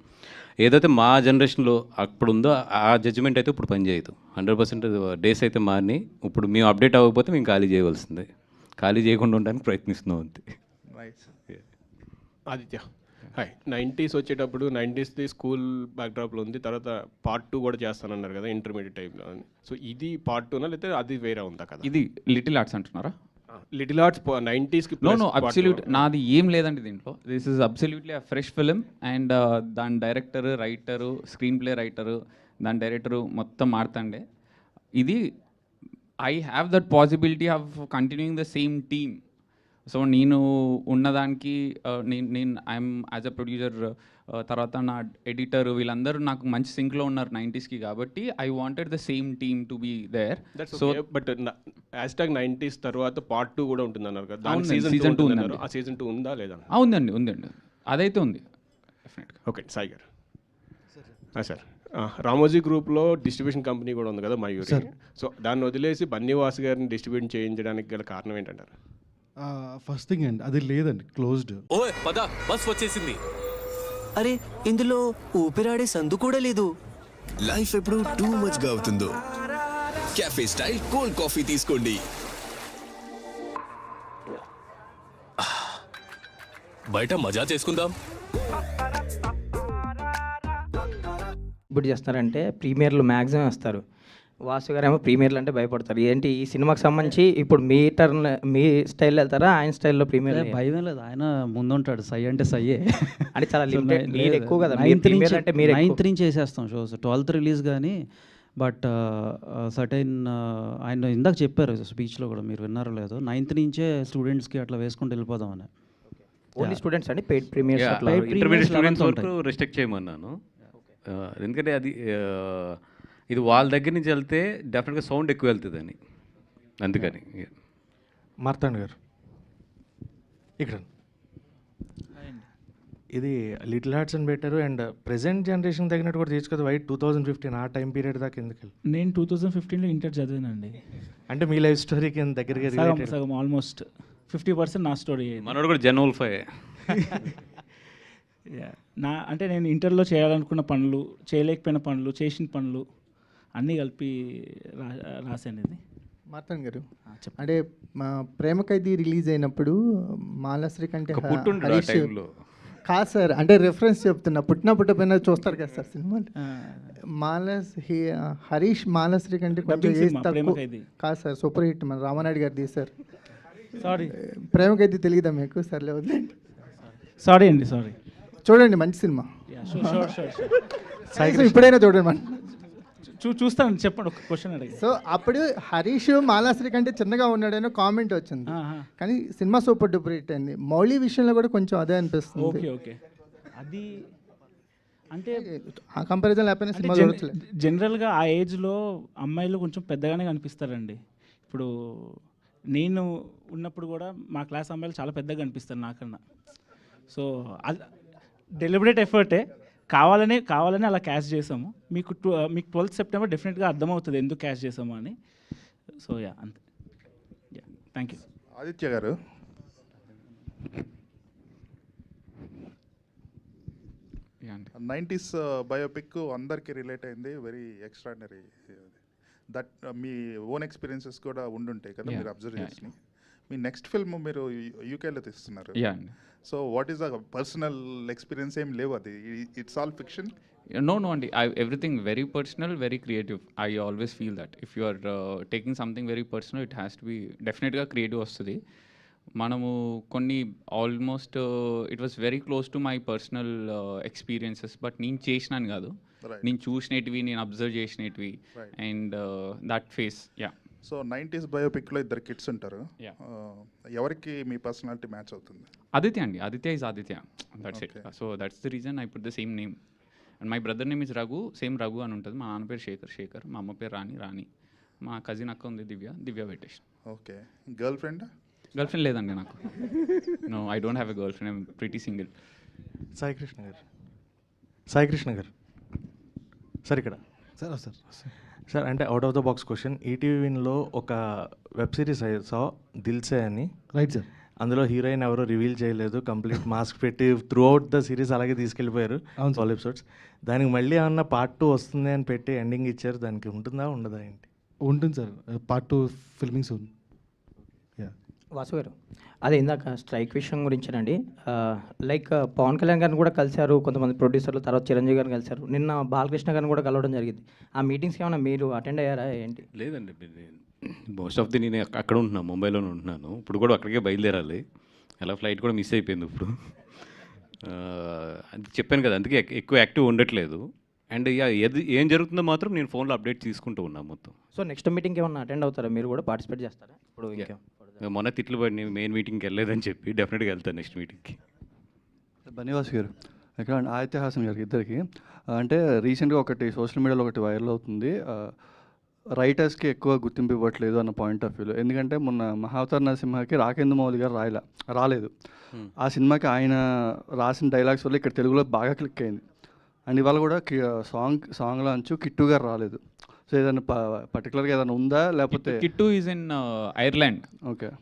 ఏదైతే మా జనరేషన్లో అప్పుడు ఉందో ఆ జడ్జిమెంట్ అయితే ఇప్పుడు పనిచేయదు. 100% డేస్ అయితే మారినాయి. ఇప్పుడు మేము అప్డేట్ అవ్వకపోతే మేము ఖాళీ చేయవలసిందే. ఖాళీ చేయకుండా ఉండడానికి ప్రయత్నిస్తున్నాం అంతే. ఆదిత్య, హాయ్. 90s వచ్చేటప్పుడు 90స్ది స్కూల్ బ్యాక్డ్రాప్లో ఉంది, తర్వాత పార్ట్ 2 కూడా చేస్తానన్నారు కదా ఇంటర్మీడియట్ టైంలో అని. సో ఇది పార్ట్ 2నా లేకపోతే అది వేరే ఉందా కదా? ఇది లిటిల్ ఆర్ట్స్ అంటున్నారా? లిటిల్ ఆర్ట్స్ 90స్కి. నో, అబ్సల్యూట్ నాది ఏం లేదండి దీంట్లో. This is absolutely a fresh film and దాని director, writer, screen play writer, దాని డైరెక్టరు మొత్తం మారుతండే. ఇది I have that possibility of continuing the same team. So నేను ఉన్నదానికి నేను ఐఎమ్ యాజ్ అ ప్రొడ్యూసర్, తర్వాత నా ఎడిటర్, వీళ్ళందరూ నాకు మంచి సింక్లో ఉన్నారు 90స్కి. కాబట్టి I wanted the same team to be there. So but #90s తర్వాత పార్ట్ 2 కూడా ఉంటుంది అన్నారు కదా, దాని సీజన్ 2 ఉందండి. ఆ సీజన్ 2 ఉందా లేదా? ఉందండి, అదైతే ఉంది డెఫినెట్గా. ఓకే, సాయి గారు. సార్, రామోజీ గ్రూప్లో డిస్ట్రిబ్యూషన్ కంపెనీ కూడా ఉంది కదా మయూరి. సో దాన్ని వదిలేసి బన్నీవాస్ గారిని డిస్ట్రిబ్యూట్ చేయించడానికి గల కారణం ఏంటంటారు? ఫస్ట్ థింగ్ అండి, అది లేదండి, క్లోజ్డ్. ఓయ్ పద, బస్ వచ్చేసింది. అరే ఇందులో ఊపిరాడే సందు కూడా లేదు. లైఫ్ ఎప్పుడు టూ మచ్ గా అవుతుందో కెఫే స్టైల్ కోల్డ్ కాఫీ తీసుకోండి. బయట మజా చేసుకుందాం. ఇప్పుడు చేస్తారంటే ప్రీమియర్లు మ్యాక్సిమం వస్తారు. వాసు గారు ఏమో ప్రీమియర్లు అంటే భయపడతారు. ఏంటి ఈ సినిమాకి సంబంధించి ఇప్పుడు మీ టర్న్, మీ స్టైల్ వెళ్తారా, ఆయన స్టైల్లో ప్రీమియర్? భయం లేదు, ఆయన ముందుంటాడు. సై అంటే సయ్యే అంటే చాలా లిమిటెడ్, మీరు ఎక్కువ కదా. 9th నుంచి వేసేస్తాం షోస్. 12th రిలీజ్ కానీ, బట్ సర్టైన్ ఆయన ఇందాక చెప్పారు స్పీచ్లో కూడా, మీరు విన్నారో లేదో, 9th నుంచే స్టూడెంట్స్కి అట్లా వేసుకుంటూ వెళ్ళిపోదామని. ఓన్లీ స్టూడెంట్స్ అండి, పెయిడ్ ప్రీమియర్స్ ఇంటర్మీడియట్ స్టూడెంట్స్ వరకు రిస్ట్రిక్ట్ చేయమన్నాను. ఎందుకంటే అది ఇది వాళ్ళ దగ్గర నుంచి వెళ్తే డెఫినెట్గా సౌండ్ ఎక్కువ వెళ్తుందని, అందుకని. మార్తాండ్ గారు ఇక్కడ ఇది లిటిల్ హార్ట్స్ అని పెట్టారు, అండ్ ప్రెసెంట్ జనరేషన్ తగినట్టు కూడా తీసుకోదు. వైట్ 2015 ఆ టైం పీరియడ్ దాకా ఎందుకు వెళ్ళి? నేను 2015లో ఇంటర్ చదివానండి. అంటే మీ లైఫ్ స్టోరీకి దగ్గరగా సగం ఆల్మోస్ట్ 50% నా స్టోరీ. మనోడు కూడా జనవల్ఫై. అంటే నేను ఇంటర్లో చేయాలనుకున్న పనులు, చేయలేకపోయిన పనులు, చేసిన పనులు అన్నీ కలిపి రాశాను ఇది. మార్తాండ్ గారు, అంటే మా ప్రేమ ఖైదీ రిలీజ్ అయినప్పుడు మాలశ్రీ కంటే హరీష్ కాదు సార్, అంటే రెఫరెన్స్ చెప్తున్నా, పుట్టిపోయినా చూస్తారు కదా సార్ సినిమాలు. హరీష్ మాలశ్రీ కంటే కొంచెం ఏజ్ తక్కువ కాదు సార్, సూపర్ హిట్ మన రామానాయుడు గారు తీశారు. సారీ, ప్రేమ ఖైదీ తెలియదా మీకు? సర్లే వదిలేండి. సారీ అండి, సారీ. చూడండి, మంచి సినిమా. ఇప్పుడైనా చూడండి మనం. చూస్తాను, చెప్పండి. ఒక క్వశ్చన్ అడిగి. సో అప్పుడు హరీష్ మాలాశ్రీ కంటే చిన్నగా ఉన్నాడని కామెంట్ వచ్చింది, కానీ సినిమా సూపర్ డూపర్ హిట్ అయింది. మౌళి విషయంలో కూడా కొంచెం అదే అనిపిస్తుంది. ఓకే అది అంటే ఆ కంపారిజన్ లేకపోయినా సినిమా చూడొచ్చు. జనరల్గా ఆ ఏజ్లో అమ్మాయిలు కొంచెం పెద్దగానే కనిపిస్తారండి. ఇప్పుడు నేను ఉన్నప్పుడు కూడా మా క్లాస్ అమ్మాయిలు చాలా పెద్దగా కనిపిస్తారు నాకన్నా. సో డెలిబరేట్ ఎఫర్టే, కావాలని అలా క్యాష్ చేసాము. మీకు 12th సెప్టెంబర్ డెఫినెట్గా అర్థమవుతుంది ఎందుకు క్యాష్ చేసాము అని. సో అంతే. Thank you. ఆదిత్య గారు, 90s బయోపిక్ అందరికీ రిలేట్ అయింది, very extraordinary. That me own experiences కూడా ఉండుంటాయి కదా మీరు అబ్జర్వ్ చేసి. మీ నెక్స్ట్ ఫిల్మ్ మీరు యూకేలో తీస్తున్నారు. So what is the personal experience? ఏం లేవు, అది it's all fiction? No, Andy. Everything very personal, very creative. I always feel that if you are taking something very personal, it has to be definitely creative వస్తుంది. మనము కొన్ని almost it was very close to my personal experiences, but నేను చేసినాను కాదు, నేను చూసినవి, నేను observe చేసినవి, and that face. So 90s బయోపిక్లో ఇద్దరు కిడ్స్ ఉంటారు, ఎవరికి మీ పర్సనాలిటీ మ్యాచ్ అవుతుంది? ఆదిత్య అండి. Aditya is Aditya, that's it. So that's the reason I put the same name. And my brother name is Raghu, same Raghu అని ఉంటుంది. మా నాన్న పేరు శేఖర్, మా అమ్మ పేరు రాణి, మా కజిన్ అక్క ఉంది దివ్య పెట్టేసి. ఓకే. గర్ల్ ఫ్రెండ్ లేదండి నాకు. No, I don't have a girl friend, I'm pretty single. Sai Krishna గారు సార్ ఇక్కడ సార్, అంటే out of the box question. ETV విన్లో ఒక వెబ్ సిరీస్ సా దిల్సే అని, రైట్ సార్. అందులో హీరోయిన్ ఎవరో రివీల్ చేయలేదు, కంప్లీట్ మాస్క్ పెట్టి త్రూ అవుట్ ద సిరీస్ అలాగే తీసుకెళ్ళిపోయారు 12 ఎపిసోడ్స్. దానికి మళ్ళీ ఏమన్నా పార్ట్ 2 వస్తుంది అని పెట్టి ఎండింగ్ ఇచ్చారు, దానికి ఉంటుందా ఉండదా ఏంటి? ఉంటుంది sir, part 2 filming soon. Vasu గారు, అదే ఇందాక స్ట్రైక్ విషయం గురించేనండి. లైక్ పవన్ కళ్యాణ్ గారిని కూడా కలిశారు కొంతమంది ప్రొడ్యూసర్లు, తర్వాత చిరంజీవి గారిని కలిశారు, నిన్న బాలకృష్ణ గారిని కూడా కలవడం జరిగింది. ఆ మీటింగ్స్కి ఏమైనా మీరు అటెండ్ అయ్యారా ఏంటి? లేదండి, మోస్ట్ ఆఫ్ ది నేను అక్కడ ఉంటున్నాను, ముంబైలోనే ఉంటున్నాను. ఇప్పుడు కూడా అక్కడికే బయలుదేరాలి, అలా ఫ్లైట్ కూడా మిస్ అయిపోయింది ఇప్పుడు. అది చెప్పాను కదా, అందుకే ఎక్కువ యాక్టివ్ ఉండట్లేదు. అండ్ ఏం జరుగుతుందో మాత్రం నేను ఫోన్లో అప్డేట్ తీసుకుంటూ ఉన్నాను మొత్తం. సో నెక్స్ట్ మీటింగ్కి ఏమన్నా అటెండ్ అవుతారా, మీరు కూడా పార్టిసిపేట్ చేస్తారా? ఇప్పుడు మొన్న తిట్లు పడి మెయిన్ మీటింగ్కి వెళ్ళలేదని చెప్పి డెఫినెట్గా వెళ్తాను నెక్స్ట్ మీటింగ్కి. బన్నివాస్ గారు, ఇక్కడ ఆదిత్య హాసన్ గారికి ఇద్దరికి, అంటే రీసెంట్గా ఒకటి సోషల్ మీడియాలో ఒకటి వైరల్ అవుతుంది, రైటర్స్కి ఎక్కువ గుర్తింపు ఇవ్వట్లేదు అన్న పాయింట్ ఆఫ్ వ్యూలో. ఎందుకంటే మొన్న మహావతార్ నరసింహకి రాకేంద్ర మౌలి గారు రాలేదు. ఆ సినిమాకి ఆయన రాసిన డైలాగ్స్ వల్ల ఇక్కడ తెలుగులో బాగా క్లిక్ అయింది. అండ్ ఇవాళ కూడా సాంగ్లో అంచు కిట్టు గారు రాలేదు. సో ఏదైనా పర్టికులర్గా ఏదైనా ఉందా, లేకపోతే? Kittu is in Ireland.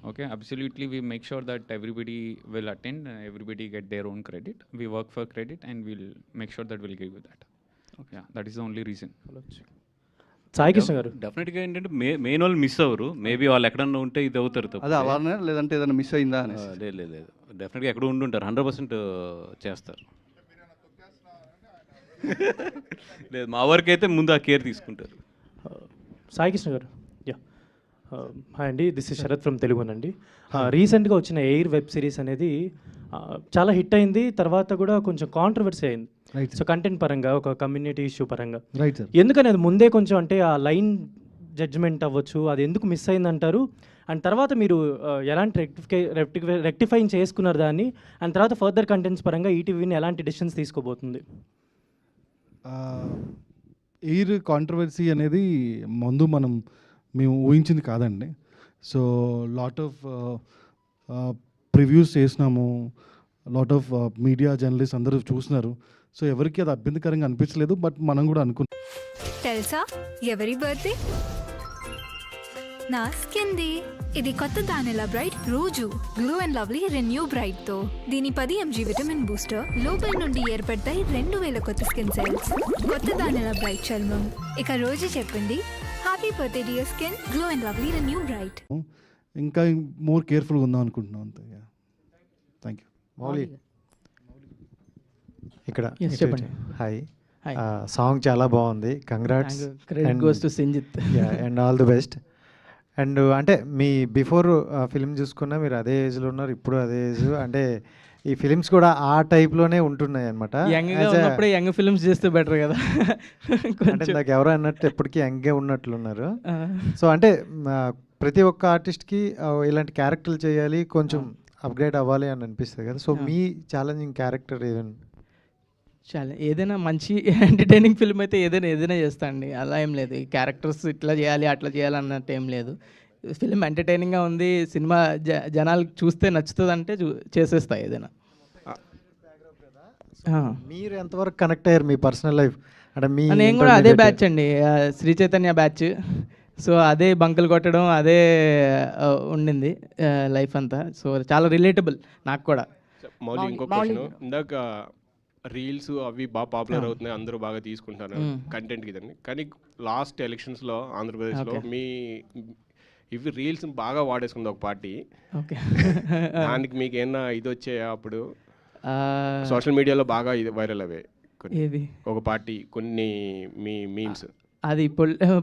Okay, absolutely we make sure that everybody will attend, everybody get their own credit, we work for credit and will make sure that will give you that. That is the only reason. Sai Krishna garu, డెఫినెట్గా ఏంటంటే main వాళ్ళు miss అవ్వరు, maybe వాళ్ళు ఎక్కడన్నా ఉంటే ఇది అవుతారు తప్ప. అదే అలానే, లేదంటే ఏదైనా మిస్ అయిందా అని? లేదు, డెఫినెట్గా ఎక్కడ ఉండుంటారు, 100% చేస్తారు. లేదు, మా వరకు అయితే ముందు ఆ కేర్ తీసుకుంటారు. సాయి కృష్ణ గారు, హాయ్ అండి, దిస్ ఇస్ శరత్ ఫ్రమ్ తెలుగునండి. రీసెంట్గా వచ్చిన ఎయిర్ వెబ్ సిరీస్ అనేది చాలా హిట్ అయింది, తర్వాత కూడా కొంచెం కాంట్రవర్సీ అయింది. సో కంటెంట్ పరంగా, ఒక కమ్యూనిటీ ఇష్యూ పరంగా, ఎందుకని అది ముందే కొంచెం అంటే ఆ లైన్ జడ్జ్మెంట్ అవ్వచ్చు, అది ఎందుకు మిస్ అయిందంటారు? అండ్ తర్వాత మీరు ఎలాంటి రెక్టిఫైయింగ్ చేసుకున్నారు దాన్ని, అండ్ తర్వాత ఫర్దర్ కంటెంట్స్ పరంగా ఈటీవీని ఎలాంటి డెసిషన్స్ తీసుకోబోతుంది? ఎయిర్ కాంట్రవర్సీ అనేది ముందు మేము ఊహించింది కాదండి. సో లాట్ ఆఫ్ ప్రివ్యూస్ చేసినాము, లాట్ ఆఫ్ మీడియా జర్నలిస్ట్ అందరూ చూసినారు. సో ఎవరికి అది అభ్యంతరకరంగా అనిపించలేదు, బట్ మనం కూడా అనుకున్నాం. తెలుసా ఎవరి బర్త్డే? నా స్కిన్ది. ఇది కొత్త దానిలా బ్రైట్ రోజు glow and lovely renew bright తో. దీని 10 mg విటమిన్ బూస్టర్ లోపల నుండి ఏర్పడతాయి 2000 కొత్త స్కిన్ సెల్స్. కొత్త దానిలా బ్రైట్ చర్మం. ఇక రోజు చెప్పండి happy birthday dear skin, glow and lovely renew bright. ఇంకా మోర్ కేర్ఫుల్గా ఉందాం అనుకుంటున్నాం అంతే. Thank you. మౌలి ఇక్కడ చెప్పండి. హాయ్, సాంగ్ చాలా బాగుంది, congrats. Credit goes to Sanjit and all the best. And అంటే మీ బిఫోర్ ఫిల్మ్ చూసుకున్నా మీరు అదే ఏజ్లో ఉన్నారు, ఇప్పుడు అదే ఏజ్. అంటే ఈ ఫిలిమ్స్ కూడా ఆ టైప్లోనే ఉంటున్నాయి అనమాట. యంగ్గా యంగ్ ఫిల్మ్స్ చేస్తే బెటర్ కదా. అంటే నాకు ఎవరో అన్నట్టు ఎప్పటికీ యంగ్గా ఉన్నట్లున్నారు. సో అంటే ప్రతి ఒక్క ఆర్టిస్ట్కి ఇలాంటి క్యారెక్టర్లు చేయాలి, కొంచెం అప్గ్రేడ్ అవ్వాలి అని అనిపిస్తుంది కదా. సో మీ ఛాలెంజింగ్ క్యారెక్టర్ ఏదైనా? చాలా ఏదైనా మంచి ఎంటర్టైనింగ్ ఫిల్మ్ అయితే ఏదైనా చేస్తా అండి, అలా ఏం లేదు. ఈ క్యారెక్టర్స్ ఇట్లా చేయాలి అట్లా చేయాలి అన్నట్టు ఏం లేదు. ఫిల్మ్ ఎంటర్టైనింగ్గా ఉంది, సినిమా జనాలు చూస్తే నచ్చుతుంది అంటే చేసేస్తా ఏదైనా. మీరు ఎంతవరకు కనెక్ట్ అయ్యారు మీ పర్సనల్ లైఫ్? అంటే నేను కూడా అదే బ్యాచ్ అండి, శ్రీ చైతన్య బ్యాచ్. సో అదే బంకులు కొట్టడం అదే ఉండింది లైఫ్ అంతా. సో చాలా రిలేటబుల్ నాకు కూడా. మౌలి ఇంకో క్వశ్చన్, ఇందాక రీల్స్ అవి బాగా పాపులర్ అవుతున్నాయి, అందరూ బాగా తీసుకుంటారు కంటెంట్కి ఇదని. కానీ లాస్ట్ ఎలక్షన్స్లో ఆంధ్రప్రదేశ్లో ఇవి రీల్స్ బాగా వాడేసుకుంది ఒక పార్టీ. దానికి మీకు ఏమన్నా ఇది వచ్చాయా అప్పుడు? సోషల్ మీడియాలో బాగా ఇది వైరల్ అవే ఒక పార్టీ కొన్ని మీ మీమ్స్. అది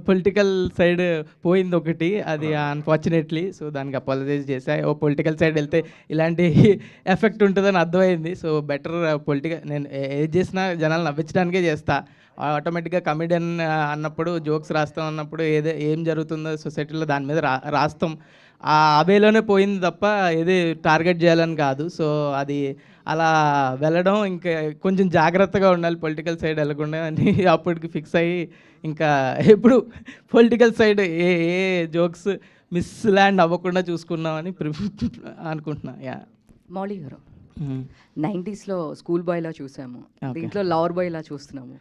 పొలిటికల్ సైడ్ పోయింది ఒకటి, అది అన్ఫార్చునేట్లీ. సో దానికి అపాలజైజ్ చేశా. ఓ పొలిటికల్ సైడ్ వెళ్తే ఇలాంటి ఎఫెక్ట్ ఉంటుందని అర్థమైంది. సో బెటర్ నేను ఏది చేసినా జనాలు నవ్వించడానికే చేస్తా. ఆటోమేటిక్గా కమెడియన్ అన్నప్పుడు జోక్స్ రాస్తాం అన్నప్పుడు ఏం జరుగుతుందో సొసైటీలో దాని మీద రాస్తాం. ఆ అవేలోనే పోయింది తప్ప ఏది టార్గెట్ చేయాలని కాదు. సో అది అలా వెళ్ళడం ఇంకా కొంచెం జాగ్రత్తగా ఉండాలి, పొలిటికల్ సైడ్ వెళ్ళకుండా అని అప్పటికి ఫిక్స్ అయ్యి ఇంకా ఎప్పుడు పొలిటికల్ సైడ్ ఏ జోక్స్ మిస్ ల్యాండ్ అవ్వకుండా చూసుకున్నామని అనుకుంటున్నా. మౌలి గారు 90స్లో స్కూల్ బాయ్లా చూసాము, దీంట్లో లవర్ బాయ్లా చూస్తున్నాము.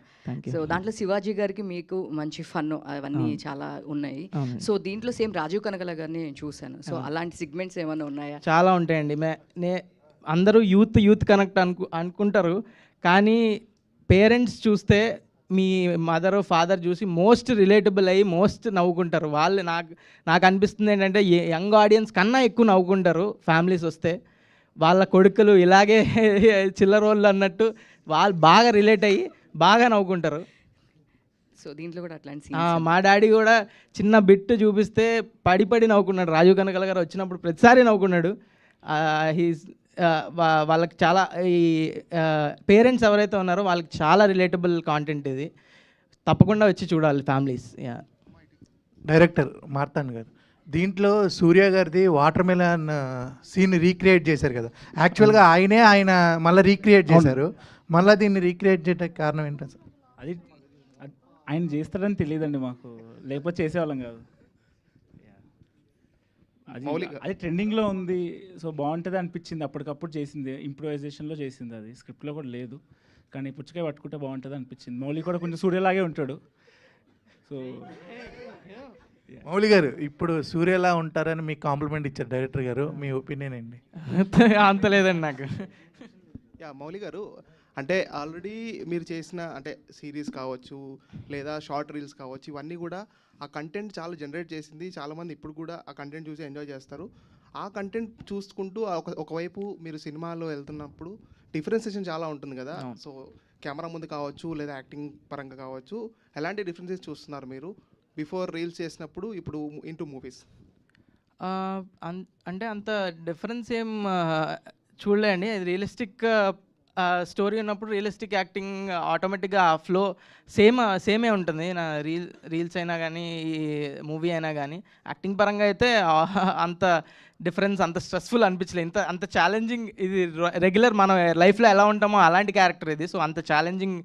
సో దాంట్లో శివాజీ గారికి మీకు మంచి ఫన్ అవన్నీ చాలా ఉన్నాయి. సో దీంట్లో సేమ్ రాజీవ్ కనకల గారిని చూశాను. సో అలాంటి సిగ్మెంట్స్ ఏమైనా ఉన్నాయా? చాలా ఉంటాయండి. అందరూ యూత్ కనెక్ట్ అనుకుంటారు, కానీ పేరెంట్స్ చూస్తే మీ మదర్ ఫాదర్ చూసి మోస్ట్ రిలేటబుల్ అయ్యి మోస్ట్ నవ్వుకుంటారు. వాళ్ళు నాకు అనిపిస్తుంది ఏంటంటే యంగ్ ఆడియన్స్ కన్నా ఎక్కువ నవ్వుకుంటారు ఫ్యామిలీస్ వస్తే. వాళ్ళ కొడుకులు ఇలాగే చిల్లరోళ్ళు అన్నట్టు వాళ్ళు బాగా రిలేట్ అయ్యి బాగా నవ్వుకుంటారు. సో దీంట్లో కూడా అట్లాంటి మా డాడీ కూడా చిన్న బిట్ చూపిస్తే పడి నవ్వుకున్నాడు. రాజీవ్ కనకల గారు వచ్చినప్పుడు ప్రతిసారి నవ్వుకున్నాడు. వాళ్ళకి చాలా ఈ పేరెంట్స్ ఎవరైతే ఉన్నారో వాళ్ళకి చాలా రిలేటబుల్ కాంటెంట్ ఇది. తప్పకుండా వచ్చి చూడాలి ఫ్యామిలీస్. డైరెక్టర్ మార్తాండ్ గారు, దీంట్లో సూర్య గారిది వాటర్ మెలన్ సీన్ రీక్రియేట్ చేశారు కదా, యాక్చువల్గా ఆయన మళ్ళీ రీక్రియేట్ చేశారు. మళ్ళీ దీన్ని రీక్రియేట్ చేయడానికి కారణం ఏంటంటే సార్? అది ఆయన చేస్తాడని తెలియదండి మాకు, లేకపోతే చేసేవాళ్ళం కాదు. అది ట్రెండింగ్లో ఉంది, సో బాగుంటుంది అనిపించింది, అప్పటికప్పుడు చేసింది, ఇంప్రూవైజేషన్లో చేసింది. అది స్క్రిప్ట్లో కూడా లేదు, కానీ పుచ్చకాయ పట్టుకుంటే బాగుంటుంది అనిపించింది. మౌలి కూడా కొంచెం సూర్యలాగే ఉంటాడు. సో మౌలి గారు ఇప్పుడు సూర్యలా ఉంటారని మీకు కాంప్లిమెంట్ ఇచ్చారు డైరెక్టర్ గారు, మీ ఒపీనియన్ ఏంటి? అంత లేదండి నాకు. మౌలి గారు, అంటే ఆల్రెడీ మీరు చేసిన అంటే సిరీస్ కావచ్చు లేదా షార్ట్ రీల్స్ కావచ్చు, ఇవన్నీ కూడా ఆ కంటెంట్ చాలా జనరేట్ చేసింది. చాలామంది ఇప్పుడు కూడా ఆ కంటెంట్ చూసి ఎంజాయ్ చేస్తారు. ఆ కంటెంట్ చూసుకుంటూ ఒకవైపు మీరు సినిమాలో వెళ్తున్నప్పుడు డిఫరెన్సియేషన్ చాలా ఉంటుంది కదా. సో కెమెరా ముందు కావచ్చు లేదా యాక్టింగ్ పరంగా కావచ్చు, ఎలాంటి డిఫరెన్సెస్ చూస్తున్నారు మీరు బిఫోర్ రీల్స్ చేసినప్పుడు ఇప్పుడు ఇంటూ మూవీస్? అంటే అంత డిఫరెన్స్ ఏం చూడలేండి. అది రియలిస్టిక్ స్టోరీ ఉన్నప్పుడు రియలిస్టిక్ యాక్టింగ్ ఆటోమేటిక్గా ఆ ఫ్లో సేమే ఉంటుంది. నా రీల్స్ అయినా కానీ ఈ మూవీ అయినా కానీ యాక్టింగ్ పరంగా అయితే అంత డిఫరెన్స్ అంత స్ట్రెస్ఫుల్ అనిపించలేదు. అంత ఛాలెంజింగ్ ఇది రెగ్యులర్ మనం లైఫ్లో ఎలా ఉంటామో అలాంటి క్యారెక్టర్ ఇది. సో అంత ఛాలెంజింగ్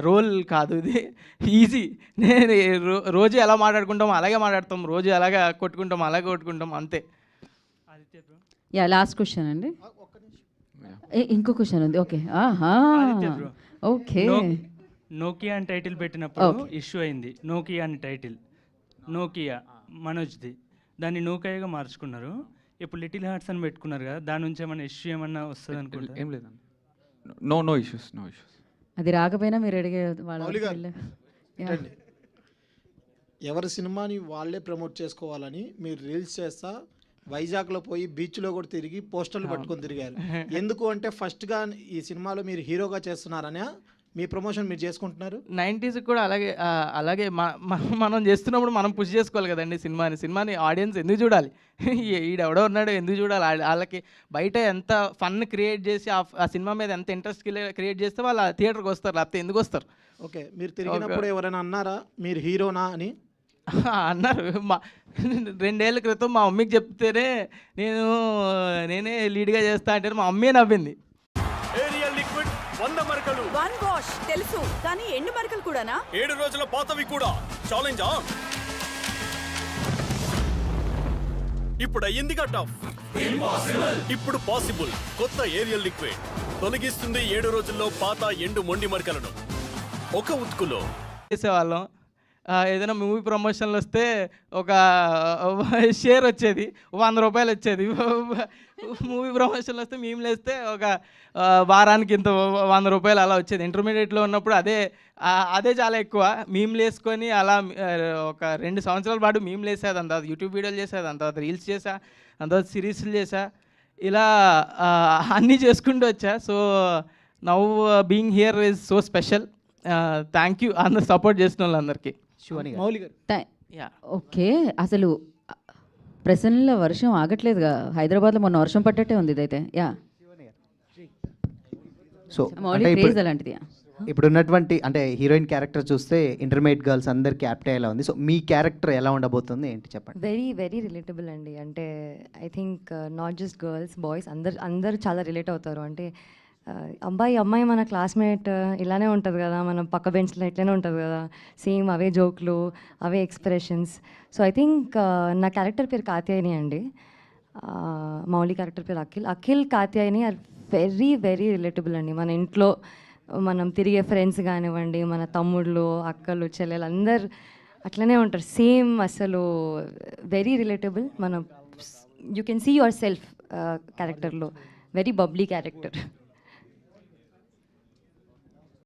రోల్ కాదు ఇది, ఈజీ. నేను రోజు ఎలా మాట్లాడుకుంటామో అలాగే మాట్లాడతాం, రోజు ఎలాగ కొట్టుకుంటాం అలాగే కొట్టుకుంటాం, అంతే. లాస్ట్ క్వశ్చన్ అండి, ఇంకో క్వశ్చన్ ఉంది. Okay okay. నోకియా అని టైటిల్ పెట్టినప్పుడు ఇష్యూ అయింది. నోకియా అని టైటిల్, నోకియా మనోజ్ది, దాన్ని నోకియాగా మార్చుకున్నారు. ఇప్పుడు లిటిల్ హార్ట్స్ అని పెట్టుకున్నారు కదా, దాని నుంచి ఏమైనా ఇష్యూ ఏమన్నా వస్తుంది అనుకుంటా? ఏం లేదండి, నో ఇష్యూస్. అది రాకపోయినా మీరు అడిగే ఎవరి సినిమాని వాళ్ళే ప్రమోట్ చేసుకోవాలని మీరు రీల్స్ చేస్తా వైజాగ్లో పోయి బీచ్లో కూడా తిరిగి పోస్టర్లు పట్టుకొని తిరిగారు. ఎందుకు అంటే ఫస్ట్గా ఈ సినిమాలో మీరు హీరోగా చేస్తున్నారనే మీ ప్రమోషన్ మీరు చేసుకుంటున్నారు. 90s కూడా అలాగే మనం చేస్తున్నప్పుడు మనం పుష్ చేసుకోవాలి కదండి సినిమాని ఆడియన్స్ ఎందుకు చూడాలి? ఈడెవడో ఉన్నాడు ఎందుకు చూడాలి? వాళ్ళకి బయట ఎంత ఫన్ క్రియేట్ చేసి ఆ సినిమా మీద ఎంత ఇంట్రెస్ట్ క్రియేట్ చేస్తే వాళ్ళు థియేటర్కి వస్తారు, లేకపోతే ఎందుకు వస్తారు? ఓకే, మీరు తిరిగినప్పుడు ఎవరైనా అన్నారా మీరు హీరోనా అని? అన్నారు. 2 ఏళ్ల క్రితం మా మమ్మీకి చెప్తేనే నేనే లీడ్గా చేస్తా అంటే మా అమ్మే నవ్వింది. ఏరియల్ లిక్విడ్ 100 మరకలు, 1 వాష్ తెలుసు కానీ ఎండు మరకలు కూడానా? 7 రోజుల పాతవి కూడా. ఛాలెంజ్ ఇప్పుడు అయ్యిందిగా టఫ్, ఇప్పుడు పాసిబుల్. కొత్త ఏరియల్ లిక్విడ్ తొలగిస్తుంది 7 రోజుల్లో పాత ఎండు మొండి మరకలను ఒక ఉతుకులో. చేసేవాళ్ళం ఏదైనా మూవీ ప్రమోషన్లు వస్తే ఒక షేర్ వచ్చేది, 100 రూపాయలు వచ్చేది. మూవీ ప్రమోషన్లు వస్తే మేము లేస్తే ఒక వారానికి ఇంత 100 రూపాయలు అలా వచ్చేది. ఇంటర్మీడియట్లో ఉన్నప్పుడు అదే చాలా ఎక్కువ. మేము లేసుకొని అలా ఒక 2 సంవత్సరాల పాటు మేము లేసా, దాని తర్వాత యూట్యూబ్ వీడియోలు చేసా, దాని తర్వాత రీల్స్ చేసా, దాని తర్వాత సిరీస్లు చేసా, ఇలా అన్నీ చేసుకుంటూ వచ్చా. So now being here is so special. Thank you అందరు సపోర్ట్ చేసిన వాళ్ళందరికీ. మౌలి గారు. ఓకే, అసలు ప్రసన్నలో వర్షం ఆగట్లేదుగా. హైదరాబాద్లో మొన్న వర్షం పట్టట్టే ఉంది ఇదైతే. యా, సో అలాంటిది. ఇప్పుడు ఉన్నటువంటి అంటే హీరోయిన్ క్యారెక్టర్ చూస్తే ఇంటర్మీడియట్ గర్ల్స్ అందరికి యాప్ట్ అయ్యేలా ఉంది. సో మీ క్యారెక్టర్ ఎలా ఉండబోతుంది ఏంటి చెప్పండి. వెరీ వెరీ రిలేటబుల్ అండి. అంటే I think not just girls, boys అందరు చాలా రిలేట్ అవుతారు. అంటే అమ్మాయి మన క్లాస్మేట్ ఇలానే ఉంటుంది కదా, మన పక్క బెంచ్లో ఇట్లానే ఉంటుంది కదా, సేమ్ అవే జోక్లు, అవే ఎక్స్ప్రెషన్స్. సో ఐ థింక్ నా క్యారెక్టర్ పేరు కాత్యాయని అండి, మౌలి క్యారెక్టర్ పేరు Akhil Katyayani are very very relatable అండి. మన ఇంట్లో మనం తిరిగే ఫ్రెండ్స్ కానివ్వండి, మన తమ్ముళ్ళు, అక్కలు, చెల్లెలు అందరు అట్లనే ఉంటారు సేమ్. అసలు వెరీ రిలేటబుల్. మన you can see yourself క్యారెక్టర్లో. Very bubbly character.